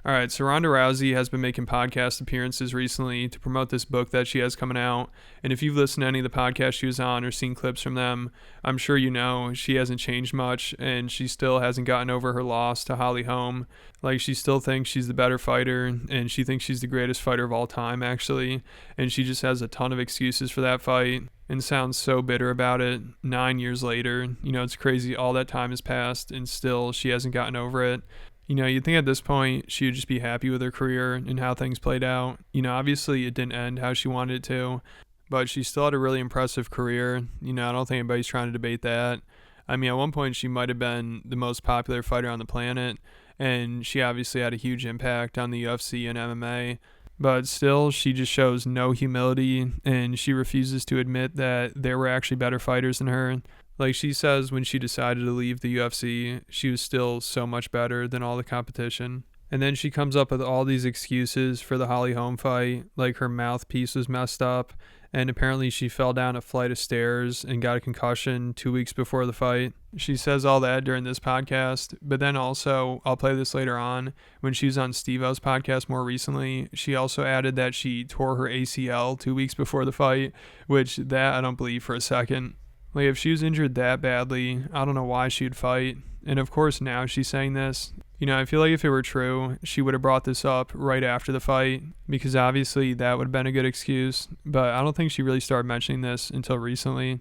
All right, so Ronda Rousey has been making podcast appearances recently to promote this book that she has coming out. And if you've listened to any of the podcasts she was on or seen clips from them, I'm sure you know she hasn't changed much and she still hasn't gotten over her loss to Holly Holm. Like, she still thinks she's the better fighter and she thinks she's the greatest fighter of all time, actually. And she just has a ton of excuses for that fight and sounds so bitter about it 9 years later. It's crazy all that time has passed and still she hasn't gotten over it. You'd think at this point she would just be happy with her career and how things played out. Obviously it didn't end how she wanted it to, but she still had a really impressive career. I don't think anybody's trying to debate that. At one point she might have been the most popular fighter on the planet, and she obviously had a huge impact on the UFC and MMA. But still, she just shows no humility, and she refuses to admit that there were actually better fighters than her. Like she says, when she decided to leave the UFC, she was still so much better than all the competition. And then she comes up with all these excuses for the Holly Holm fight, like her mouthpiece was messed up, and apparently she fell down a flight of stairs and got a concussion 2 weeks before the fight. She says all that during this podcast, but then also, I'll play this later on, when she was on Steve-O's podcast more recently, she also added that she tore her ACL 2 weeks before the fight, which that I don't believe for a second. Like, if she was injured that badly, I don't know why she'd fight. And of course now she's saying this. I feel like if it were true, she would have brought this up right after the fight, because obviously that would have been a good excuse. But I don't think she really started mentioning this until recently.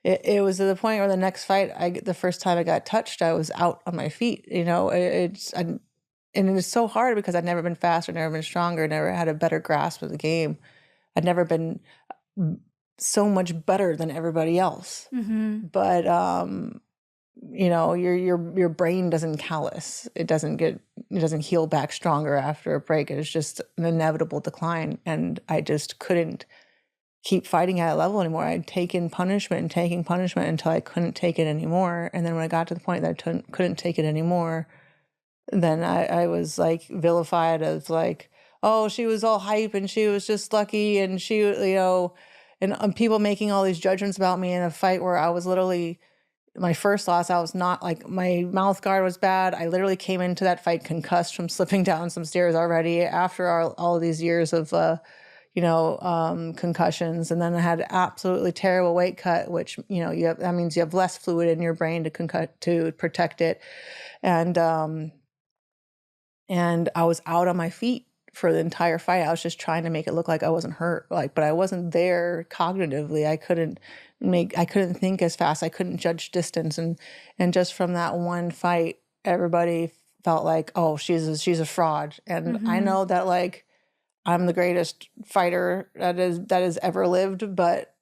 It was to the point where the next fight, the first time I got touched, I was out on my feet. And it was so hard because I'd never been faster, never been stronger, never had a better grasp of the game. I'd never been so much better than everybody else. Mm-hmm. But your brain doesn't callous. It doesn't heal back stronger after a break. It's just an inevitable decline. And I just couldn't keep fighting at a level anymore. I'd taken punishment and taking punishment until I couldn't take it anymore. And then when I got to the point that I couldn't take it anymore, then I was like vilified as like, oh, she was all hype and she was just lucky, and she, and people making all these judgments about me in a fight where I was literally, my first loss, I was not, like, my mouth guard was bad. I literally came into that fight concussed from slipping down some stairs already after all of these years of, concussions. And then I had absolutely terrible weight cut, which, that means you have less fluid in your brain to protect it. And I was out on my feet for the entire fight. I was just trying to make it look like I wasn't hurt, but I wasn't there cognitively. I couldn't think as fast. I couldn't judge distance. And just from that one fight, everybody felt like, oh, she's a fraud. And Mm-hmm. I know that, like, I'm the greatest fighter that has ever lived. But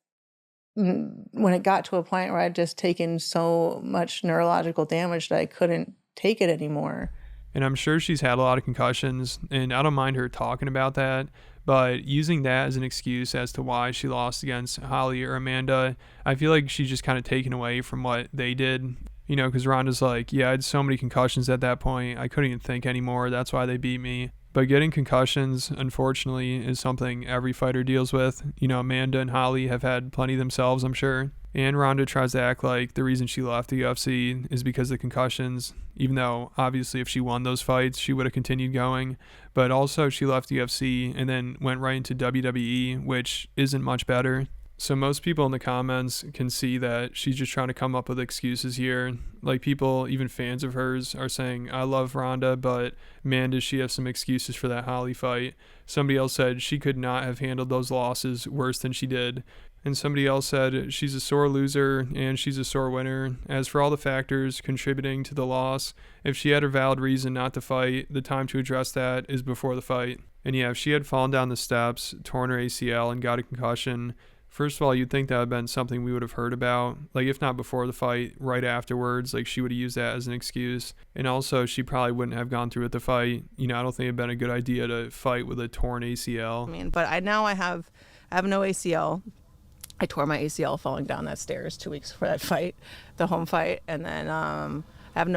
when it got to a point where I'd just taken so much neurological damage that I couldn't take it anymore. And I'm sure she's had a lot of concussions, and I don't mind her talking about that, but using that as an excuse as to why she lost against Holly or Amanda, I feel like she's just kind of taken away from what they did. Because Ronda's like, yeah, I had so many concussions at that point, I couldn't even think anymore, that's why they beat me. But getting concussions, unfortunately, is something every fighter deals with. Amanda and Holly have had plenty themselves, I'm sure. And Ronda tries to act like the reason she left the UFC is because of concussions, even though obviously if she won those fights, she would have continued going. But also she left the UFC and then went right into WWE, which isn't much better. So most people in the comments can see that she's just trying to come up with excuses here. Like, people, even fans of hers, are saying, I love Ronda, but man, does she have some excuses for that Holly fight. Somebody else said she could not have handled those losses worse than she did. And somebody else said she's a sore loser and she's a sore winner. As for all the factors contributing to the loss, if she had a valid reason not to fight, the time to address that is before the fight. And yeah, if she had fallen down the steps, torn her ACL, and got a concussion, first of all, you'd think that would have been something we would have heard about. Like, if not before the fight, right afterwards. Like, she would have used that as an excuse. And also, she probably wouldn't have gone through with the fight. I don't think it'd been a good idea to fight with a torn ACL. But I have no ACL. I tore my ACL falling down that stairs 2 weeks before that fight, the home fight. And then I have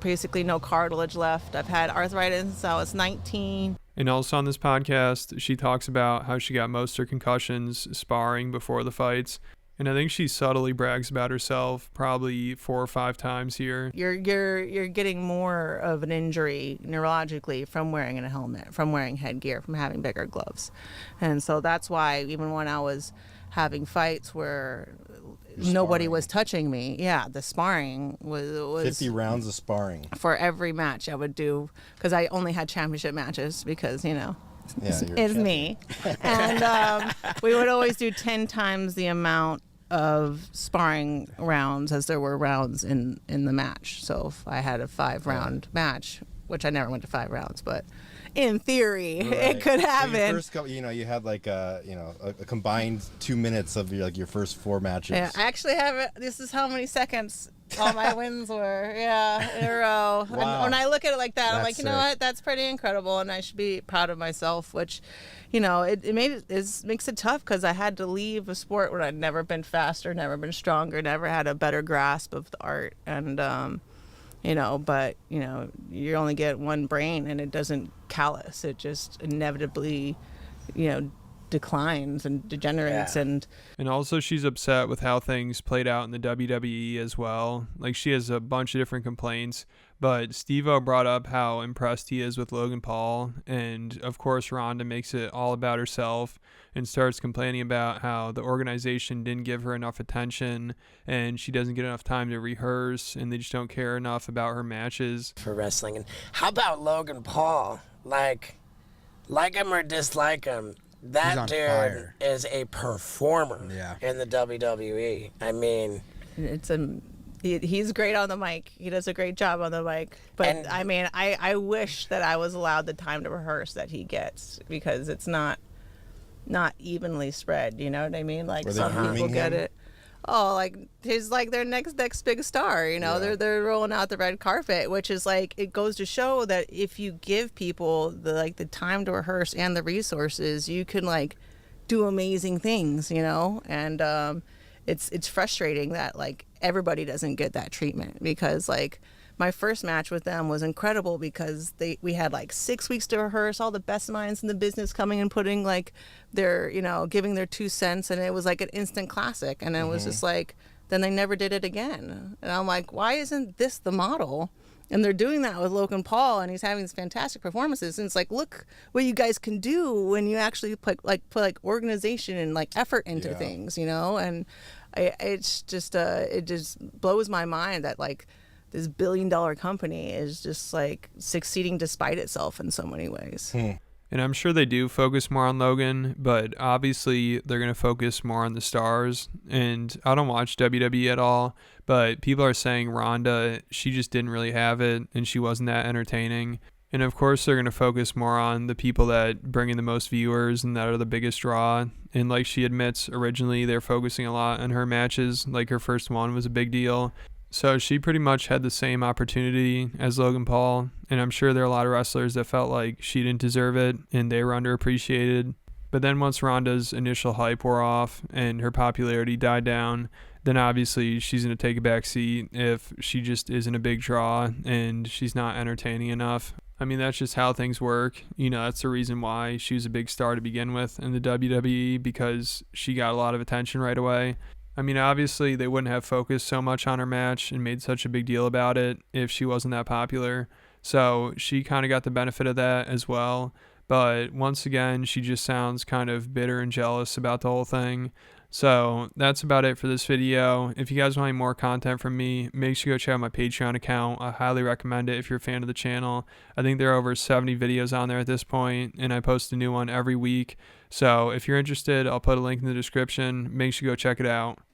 basically no cartilage left. I've had arthritis since I was 19. And also on this podcast, she talks about how she got most of her concussions sparring before the fights. And I think she subtly brags about herself probably 4 or 5 times here. You're getting more of an injury neurologically from wearing a helmet, from wearing headgear, from having bigger gloves. And so that's why even when I was having fights where nobody was touching me, the sparring was 50 rounds of sparring. For every match I would do, because I only had championship matches because, it's me. And we would always do 10 times the amount of sparring rounds as there were rounds in the match. So if I had a 5-round match, which I never went to 5 rounds, but in theory, it could happen. First couple, you had like a combined 2 minutes of your first 4 matches. Yeah, I actually have it. This is how many seconds all my wins were. Yeah, in a row. Wow. And when I look at it like that, I'm like, you know sick. what? That's pretty incredible, and I should be proud of myself. Which, it makes it tough because I had to leave a sport where I'd never been faster, never been stronger, never had a better grasp of the art, and but you only get one brain and it doesn't callous. It just inevitably, declines and degenerates. And also she's upset with how things played out in the WWE as well. Like, she has a bunch of different complaints, but Steve-O brought up how impressed he is with Logan Paul, and of course Ronda makes it all about herself and starts complaining about how the organization didn't give her enough attention and she doesn't get enough time to rehearse, and they just don't care enough about her matches for wrestling. And how about Logan Paul? Like him or dislike him, that dude fire. Is a performer in the WWE. I mean, he's great on the mic. He does a great job on the mic. But I wish that I was allowed the time to rehearse that he gets, because it's not evenly spread. You know what I mean? Like, some people get it. Oh, like he's like their next big star, they're rolling out the red carpet, which is like, it goes to show that if you give people the time to rehearse and the resources, you can like do amazing things, and it's frustrating that like everybody doesn't get that treatment, because like my first match with them was incredible because we had like 6 weeks to rehearse, all the best minds in the business coming and putting like their, giving their 2 cents, and it was like an instant classic. And it was just like, then they never did it again. And I'm like, why isn't this the model? And they're doing that with Logan Paul, and he's having these fantastic performances. And it's like, look what you guys can do when you actually put organization and like effort into things, and it's just it just blows my mind that like this billion-dollar company is just like succeeding despite itself in so many ways. And I'm sure they do focus more on Logan, but obviously they're going to focus more on the stars. And I don't watch WWE at all, but people are saying Ronda, she just didn't really have it and she wasn't that entertaining. And of course they're going to focus more on the people that bring in the most viewers and that are the biggest draw. And like she admits, originally they're focusing a lot on her matches. Like, her first one was a big deal. So she pretty much had the same opportunity as Logan Paul, and I'm sure there are a lot of wrestlers that felt like she didn't deserve it and they were underappreciated. But then once Ronda's initial hype wore off and her popularity died down, then obviously she's going to take a back seat if she just isn't a big draw and she's not entertaining enough. I mean, that's just how things work. That's the reason why she was a big star to begin with in the WWE, because she got a lot of attention right away. I mean, obviously they wouldn't have focused so much on her match and made such a big deal about it if she wasn't that popular. So she kind of got the benefit of that as well. But once again, she just sounds kind of bitter and jealous about the whole thing. So that's about it for this video. If you guys want any more content from me, make sure you go check out my Patreon account. I highly recommend it if you're a fan of the channel. I think there are over 70 videos on there at this point, and I post a new one every week. So if you're interested, I'll put a link in the description. Make sure you go check it out.